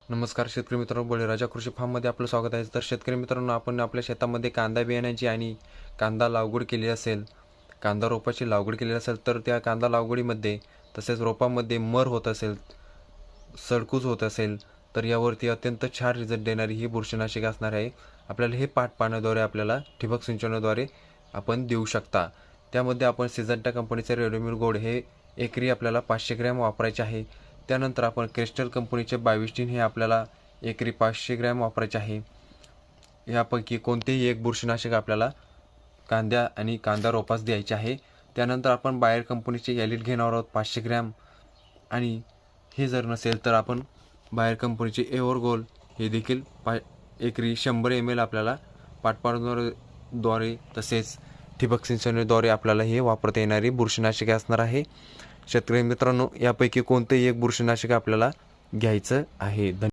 नमस्कार शेतकरी मित्रांनो, बळीराजा कृषी फार्ममध्ये आपलं स्वागत आहे. तर शेतकरी मित्रांनो, आपण आपल्या शेतामध्ये कांदा बियाण्याची आणि कांदा लागवड केली असेल, कांदा रोपाची लागवड केली असेल, तर त्या कांदा लागवडीमध्ये तसेच रोपामध्ये मर होत असेल, सडकूज होत असेल, तर यावरती अत्यंत छान रिझल्ट देणारी ही बुरशीनाशके असणार आहे. आपल्याला हे पाण्याद्वारे आपल्याला ठिबक सिंचनाद्वारे आपण देऊ शकता. त्यामध्ये आपण सिजंटा कंपनीचे रेडोमिल गोल्ड हे एकरी आपल्याला 500 ग्रॅम वापरायचे आहे. त्यानंतर आपण क्रिस्टल कंपनीचे 22 हे आपल्याला एकरी 500 ग्रॅम वापरायचे आहे. यापैकी कोणतेही एक बुरशीनाशक आपल्याला कांद्या आणि कांदा रोपास द्यायचे आहे. त्यानंतर आपण बायर कंपनीचे एलिट घेणार आहोत 500 ग्रॅम, आणि हे जर नसेल तर आपण बायर कंपनीचे एव्हरगोल हे देखील एकरी 100 ml आपल्याला पाटपाण्याद्वारे तसेच ठिबक सिंचनाद्वारे आपल्याला हे वापरता येणारी बुरशीनाशके असणार आहे. शेतकरी मित्रांनो, यापैकी कोणतेही एक बुरशीनाशक आपल्याला घ्यायचं आहे.